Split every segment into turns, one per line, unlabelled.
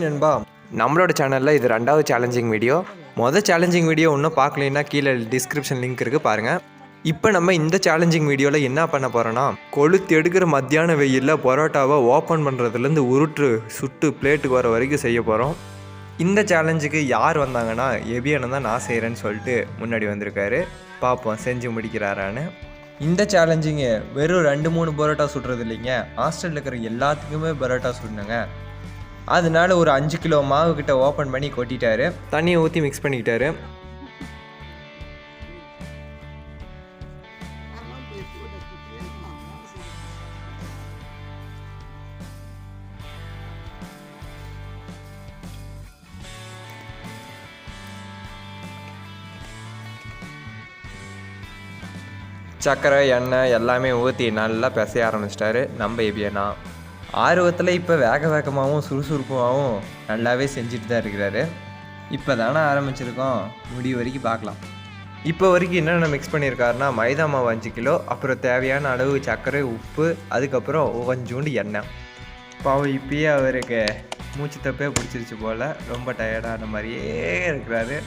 நண்பா, நம்மளோட சேனலில் இது 2வது சேலஞ்சிங் வீடியோ. சேலஞ்சிங் வீடியோ இன்னும் பார்க்கலைன்னா கீழே டிஸ்கிரிப்ஷன் லிங்க் இருக்குது பாருங்கள். இப்போ நம்ம இந்த சேலஞ்சிங் வீடியோவில் என்ன பண்ண போகிறோன்னா, கொளுத்து எடுக்கிற மத்தியான வெயிலில் பரோட்டாவை ஓப்பன் பண்ணுறதுலேருந்து சுட்டு பிளேட்டுக்கு வர வரைக்கும் செய்ய போகிறோம். இந்த சேலஞ்சுக்கு யார் வந்தாங்கன்னா, எபியனை தான் நான் செய்கிறேன்னு சொல்லிட்டு முன்னாடி வந்திருக்காரு. பார்ப்போம் செஞ்சு முடிக்கிறாரான்னு. இந்த சேலஞ்சிங்கு வெறும் 2-3 பரோட்டா சுடுறது இல்லைங்க, ஹாஸ்டலில் இருக்கிற எல்லாத்துக்குமே பரோட்டா சுடணுங்க. அதனால ஒரு 5 கிலோ மாவு கிட்ட ஓப்பன் பண்ணி கொட்டிட்டாரு. தண்ணியை ஊற்றி மிக்ஸ் பண்ணிக்கிட்டாரு. சர்க்கரை எண்ணெய் எல்லாமே ஊற்றி நல்லா பிசைய ஆரம்பிச்சிட்டாரு நம்ம எபியனா. ஆர்வத்தில் இப்போ வேகமாகவும் சுறுசுறுப்பாகவும் நல்லாவே செஞ்சுட்டு தான் இருக்கிறாரு. இப்போ தானே ஆரம்பிச்சிருக்கோம், முடிவு வரைக்கும் பார்க்கலாம். இப்போ வரைக்கும் என்னென்ன மிக்ஸ் பண்ணியிருக்காருன்னா, மைதா மாவு 5 கிலோ, அப்புறம் தேவையான அளவு சர்க்கரை, உப்பு, அதுக்கப்புறம் கொஞ்சோண்டு எண்ணெய். பாவம் இப்பயே அவருக்கு மூச்சு தப்பே பிடிச்சிருச்சு போல், ரொம்ப டயர்டான மாதிரியே இருக்கிறாரு.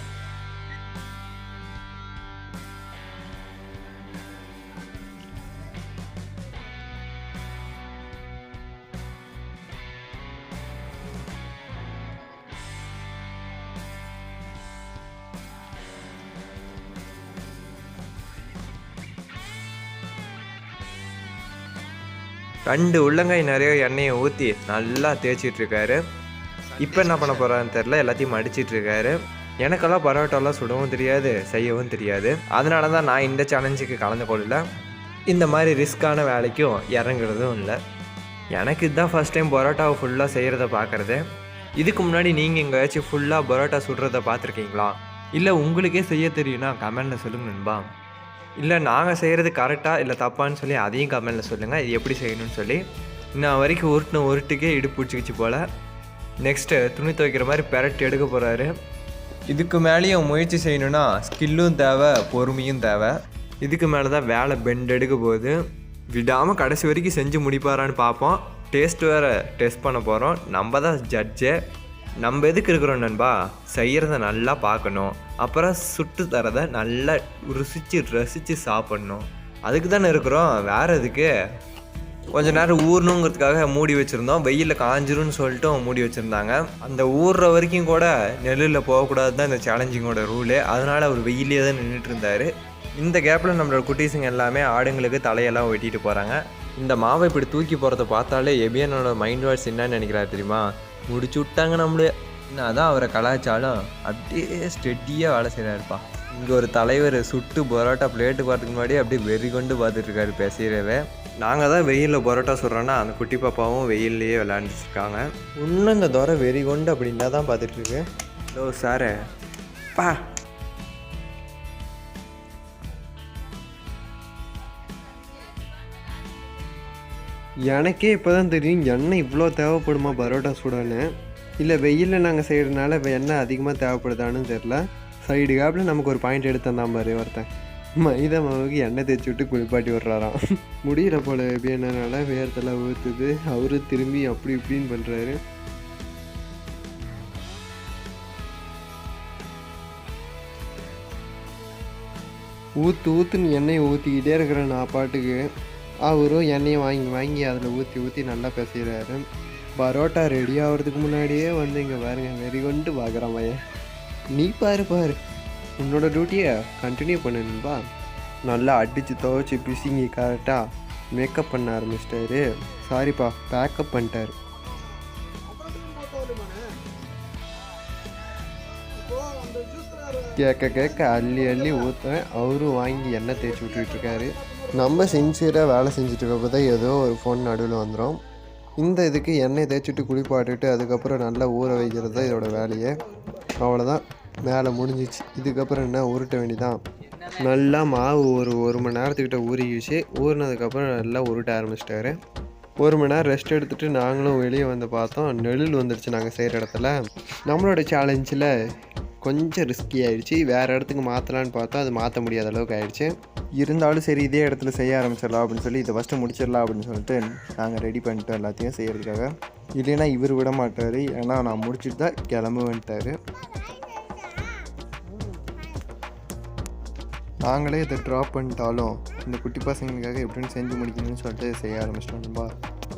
ரெண்டு உள்ளங்காய் நிறைய எண்ணெயை ஊற்றி நல்லா தேய்ச்சிட்ருக்காரு. இப்போ என்ன பண்ண போகிறான்னு தெரில, எல்லாத்தையும் மடிச்சிட்ருக்காரு. எனக்கெல்லாம் பரோட்டாலாம் சுடவும் தெரியாது, செய்யவும் தெரியாது. அதனால தான் நான் இந்த சேலஞ்சுக்கு கலந்து கொள்ளல. இந்த மாதிரி ரிஸ்க்கான வேலைக்கும் இறங்குறதும் இல்லை. எனக்கு இதுதான் ஃபஸ்ட் டைம் பரோட்டாவை ஃபுல்லாக செய்கிறத பார்க்குறது. இதுக்கு முன்னாடி நீங்கள் எங்கேயாச்சும் ஃபுல்லாக பரோட்டா சுடுறத பார்த்துருக்கீங்களா? இல்லை உங்களுக்கே செய்ய தெரியும்னா கமெண்டில் சொல்லுங்கள் நண்பா. இல்லை நாங்கள் செய்கிறது கரெக்டாக இல்லை தப்பான்னு சொல்லி அதையும் கமெண்டில் சொல்லுங்கள், இது எப்படி செய்யணும்னு சொல்லி. நான் வரைக்கும் உருட்டுக்கே இடுப்பு பிடிச்சிக்கிச்சு போல். நெக்ஸ்ட்டு துணி துவைக்கிற மாதிரி பெரட்டி எடுக்க போகிறாரு. இதுக்கு மேலேயும் முயற்சி செய்யணுன்னா ஸ்கில்லும் தேவை, பொறுமையும் தேவை. இதுக்கு மேலே தான் வேலை பெண்ட் எடுக்க போகுது. விடாமல் கடைசி வரைக்கும் செஞ்சு முடிப்பாரான்னு பார்ப்போம். டேஸ்ட் வேறு டெஸ்ட் பண்ண போகிறோம். நம்ம தான் ஜட்ஜு. நம்ம எதுக்கு இருக்கிறோம் நண்பா, செய்கிறத நல்லா பார்க்கணும், அப்புறம் சுட்டு தரதை நல்லா ரசித்து சாப்பிட்ணும். அதுக்கு தானே இருக்கிறோம், வேறு எதுக்கு? கொஞ்ச நேரம் ஊறணுங்கிறதுக்காக மூடி வச்சுருந்தோம். வெயிலில் காஞ்சிரும்னு சொல்லிட்டு மூடி வச்சுருந்தாங்க. அந்த ஊறுற வரைக்கும் கூட நெல்லில் போகக்கூடாது தான் இந்த சேலஞ்சிங்கோட ரூலு. அதனால் அவர் வெயிலே தான் நின்றுட்டு இருந்தார். இந்த கேப்பில் நம்மளோட குட்டீஸுங்க எல்லாமே ஆடுங்களுக்கு தலையெல்லாம் வெட்டிட்டு போகிறாங்க. இந்த மாவை இப்படி தூக்கி போகிறத பார்த்தாலே எபியனோட மைண்ட் வாய்ஸ் என்னன்னு நினைக்கிறாரு தெரியுமா? முடிச்சு விட்டாங்க நம்மளே. அதான் அவரை கலாச்சாரம் அப்படியே ஸ்டெடியாக வேலை செய்கிறாருப்பா. இங்கே ஒரு தலைவர் சுட்டு பரோட்டா பிளேட்டுக்கு வரதுக்கு முன்னாடி அப்படியே வெறி கொண்டு பார்த்துட்ருக்காரு பேசுகிறவே. நாங்கள் தான் வெயிலில் பரோட்டா சுடுறோன்னா அந்த குட்டி பாப்பாவும் வெயில்லையே விளையாண்டுருக்காங்க. இன்னும் இந்த தோரை வெறி கொண்டு அப்படின்னா தான் பார்த்துட்ருக்கு. ஹலோ சாரு பா.
எனக்கே இப்போ தான் தெரியும் எண்ணெய் இவ்வளோ தேவைப்படுமா பரோட்டா சுடான்னு. இல்லை வெயிலில் நாங்கள் செய்கிறதுனால எண்ணெய் அதிகமாக தேவைப்படுதான்னு தெரில. சைடு கேப்பில் நமக்கு ஒரு பாயிண்ட் எடுத்து தந்தான் பாரு ஒருத்தன். மைதா மாவுக்கு எண்ணெய் தேய்ச்சி விட்டு குளிப்பாட்டி விட்றாராம். முடியல போல் எப்படின்னால வேர்த்தெல்லாம் ஊற்றுது. அவரு திரும்பி அப்படி இப்படின்னு பண்ணுறாரு. ஊற்றுன்னு எண்ணெயை ஊற்றிக்கிட்டே இருக்கிறேன் நான் பாட்டுக்கு. அவரும் எண்ணெயை வாங்கி அதில் ஊற்றி நல்லா பேசுகிறாரு. பரோட்டா ரெடி ஆகிறதுக்கு முன்னாடியே வந்து இங்கே பாருங்க வெறி கொண்டு பார்க்குறான் பையன். நீ பாரு உன்னோட டியூட்டியை கண்டினியூ பண்ணணும்பா. நல்லா அடித்து துவைச்சி பிசிங்கி கரெக்டாக மேக்கப் பண்ண ஆரம்பிச்சிட்டாரு. சாரிப்பா பேக்கப் பண்ணிட்டாரு. கேட்க அள்ளி ஊற்றுவேன். அவரும் வாங்கி எண்ணெய் தேய்ச்சி விட்டுருக்காரு. நம்ம சின்சியராக வேலை செஞ்சுட்டு இருக்கப்போ தான் ஏதோ ஒரு ஃபோன் நடுவில் வந்துடும். இந்த இதுக்கு எண்ணெய் தேய்ச்சிட்டு குளிப்பாட்டுட்டு அதுக்கப்புறம் நல்லா ஊற வைக்கிறது தான் இதோட வேலையே. அவ்வளோதான், வேலை முடிஞ்சிச்சு. இதுக்கப்புறம் என்ன, உருட்ட வேண்டிதான். நல்லா மாவு ஒரு மணி நேரத்துக்கிட்ட ஊறிக்கிச்சு. ஊறினதுக்கப்புறம் நல்லா உருட்ட ஆரம்பிச்சிட்டாரு. 1 மணி நேரம் ரெஸ்ட் எடுத்துகிட்டு நாங்களும் வெளியே வந்து பார்த்தோம். நெல் வந்துடுச்சு நாங்கள் செய்கிற இடத்துல. நம்மளோட சேலஞ்சில் கொஞ்சம் ரிஸ்கி ஆகிடுச்சு. வேறு இடத்துக்கு மாற்றலான்னு பார்த்தா அது மாற்ற முடியாத அளவுக்கு ஆகிடுச்சு. இருந்தாலும் சரி இதே இடத்துல செய்ய ஆரம்பிச்சிடலாம் அப்படின்னு சொல்லி இதை ஃபஸ்ட்டு முடிச்சிடலாம் அப்படின்னு சொல்லிட்டு நாங்கள் ரெடி பண்ணிட்டோம் எல்லாத்தையும் செய்கிறதுக்காக. இல்லைன்னா இவர் விட மாட்டார், ஏன்னா நான் முடிச்சுட்டு தான் கிளம்புவேன்ட்டார். நாங்களே இதை ட்ராப் பண்ணிட்டாலும் இந்த குட்டி பசங்களுக்காக எப்படின்னு செஞ்சு முடிக்கணும்னு சொல்லிட்டு செய்ய ஆரம்பிச்சிட்டோம்பா.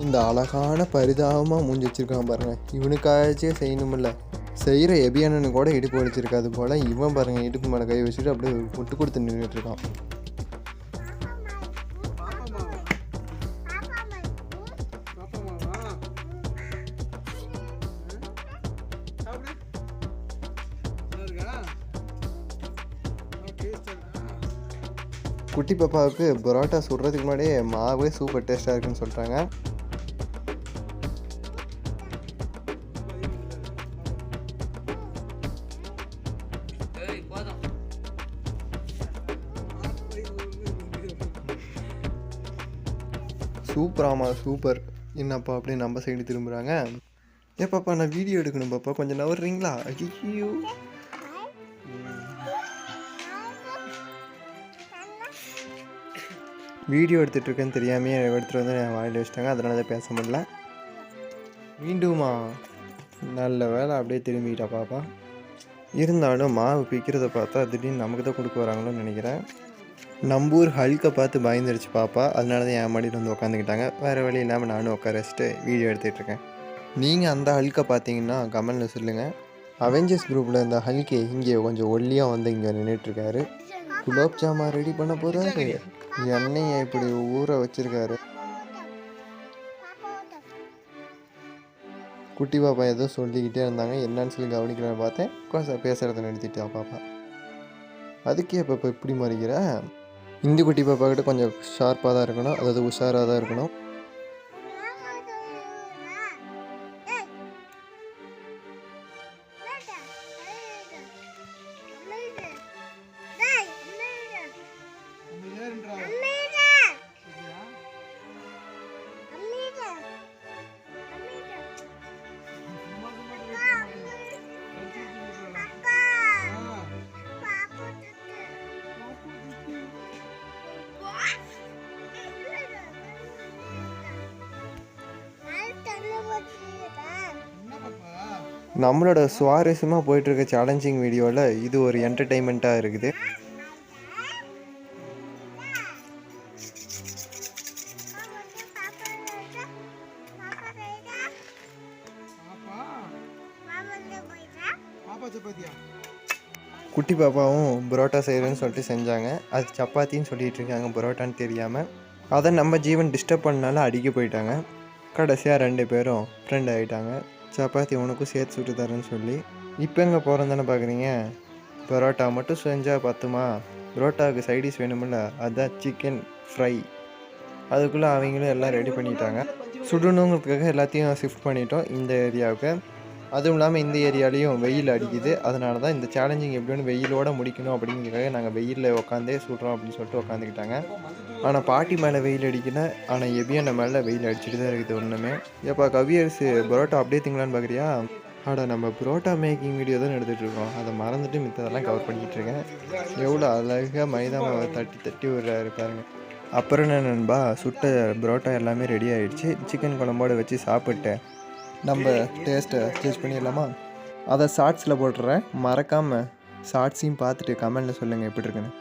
இந்த அழகான பரிதாபமாக மூஞ்சி வச்சுருக்கான் பாருங்கள். இவனுக்காச்சே செய்யணுமில்ல, செய்கிற எபியானனு கூட இடுப்பு வலிச்சிருக்காது போல். இவன் பாருங்கள் இடுப்பு மேலே கை வச்சுட்டு அப்படியே முட்டு கொடுத்து நின்றுட்டுருக்கான். குட்டி பாப்பாவுக்கு பரோட்டா சுடுறதுக்கு முன்னாடியே மாவே சூப்பர் டேஸ்ட்டாக இருக்குன்னு சொல்கிறாங்க. சூப்பர், ஆமாம் சூப்பர். என்னப்பா அப்படியே நம்ம சைடு திரும்புகிறாங்க. ஏப்பாப்பா நான் வீடியோ எடுக்கணும் பாப்பா, கொஞ்சம் நவர்றீங்களா? ஐயோ வீடியோ எடுத்துகிட்ருக்கேன்னு தெரியாமையே எடுத்துகிட்டு வந்து என் வாயில் வச்சிட்டாங்க, அதனால தான் பேச முடியல. மீண்டுமா நல்ல வேலை அப்படியே திரும்பிக்கிட்டா பாப்பா. இருந்தாலும் மாவு பிக்கிறத பார்த்தா திடீர்னு நமக்கு தான் கொடுக்க வராங்களோன்னு நினைக்கிறேன். நம்பூர் ஹல்கை பார்த்து பயந்துருச்சு பாப்பா, அதனால தான் என் மடியில் வந்து உட்காந்துக்கிட்டாங்க. வேறு வழி இல்லாமல் நானும் உட்கார வச்சுட்டு வீடியோ எடுத்துகிட்ருக்கேன். நீங்கள் அந்த ஹல்கை பார்த்தீங்கன்னா கமெண்டில் சொல்லுங்கள். அவெஞ்சர்ஸ் குரூப்பில் இந்த ஹல்கே இங்கே கொஞ்சம் ஒல்லியாக வந்து இங்கே நின்றுட்டுருக்காரு. குலோப் ஜாமா ரெடி பண்ண போகிறாரு. எண்ணெயை இப்படி ஊற வச்சுருக்காரு. குட்டி பாப்பா ஏதோ சொல்லிக்கிட்டே இருந்தாங்க, என்னன்னு சொல்லி கவனிக்கலான்னு பார்த்தேன். கொஞ்சம் பேசுகிறத நிறுத்திட்டா பாப்பா. அதுக்கே பாப்பா இப்படி மாறிக்கிற. இந்த குட்டி பாப்பா கிட்ட கொஞ்சம் ஷார்ப்பாக தான் இருக்கணும், அதாவது உஷாராக தான் இருக்கணும். நம்மளோட சுவாரஸ்யமாக போயிட்டுருக்க சேலஞ்சிங் வீடியோவில் இது ஒரு என்டர்டெயின்மெண்ட்டாக இருக்குது. குட்டி பாப்பாவும் பரோட்டா செய்கிறேன்னு சொல்லிட்டு செஞ்சாங்க. அது சப்பாத்தின்னு சொல்லிகிட்டு இருக்காங்க, பரோட்டான்னு தெரியாமல். அதை நம்ம ஜீவன் டிஸ்டர்ப் பண்ணனால அடிக்க போயிட்டாங்க. கடைசியாக 2 பேரும் ஃப்ரெண்ட் ஆகிட்டாங்க. சப்பாத்தி உனக்கும் சேர்த்து சுட்டு தரேன்னு சொல்லி. இப்போ எங்கே போகிறோம் தானே பார்க்குறீங்க. பரோட்டா மட்டும் செஞ்சால் பத்துமா? பரோட்டாவுக்கு சைடிஷ் வேணுமில்ல, அதுதான் சிக்கன் ஃப்ரை. அதுக்குள்ளே அவங்களும் எல்லாம் ரெடி பண்ணிட்டாங்க. சுடணுங்கிறதுக்காக எல்லாத்தையும் ஷிஃப்ட் பண்ணிட்டோம் இந்த ஏரியாவுக்கு. அதுவும் இல்லாமல் இந்த ஏரியாலையும் வெயில் அடிக்குது. அதனால தான் இந்த சேலஞ்சிங் எப்படின்னு வெயிலோடு முடிக்கணும் அப்படிங்கிறதுக்காக நாங்கள் வெயிலில் உட்காந்தே சுடுறோம் அப்படின்னு சொல்லிட்டு உட்காந்துக்கிட்டாங்க. ஆனால் பாட்டி மேலே வெயில் அடிக்கல, ஆனால் எபியான மேலே வெயில் அடிச்சுட்டு தான் இருக்குது ஒன்றுமே. ஏப்பா கவியரசு பரோட்டா அப்படியே திங்கலான்னு பார்க்குறியா? நம்ம பரோட்டா மேக்கிங் வீடியோ தான் எடுத்துகிட்ருக்கோம், அதை மறந்துட்டு மித்ததெல்லாம் கவர் பண்ணிக்கிட்டு இருக்கேன். எவ்வளோ அழகாக மைதா மாவை தட்டி தட்டி விடுறாரு பாருங்க. அப்புறம் என்ன நண்பா, சுட்ட பரோட்டா எல்லாமே ரெடி ஆகிடுச்சு. சிக்கன் குழம்போடு வச்சு சாப்பிட்டேன். நம்ம டேஸ்ட்டை டேஸ்ட் பண்ணிடலாமா? அதை ஷார்ட்ஸில் போட்டுறேன், மறக்காமல் ஷார்ட்ஸையும் பார்த்துட்டு கமெண்டில் சொல்லுங்கள் எப்படி இருக்குன்னு.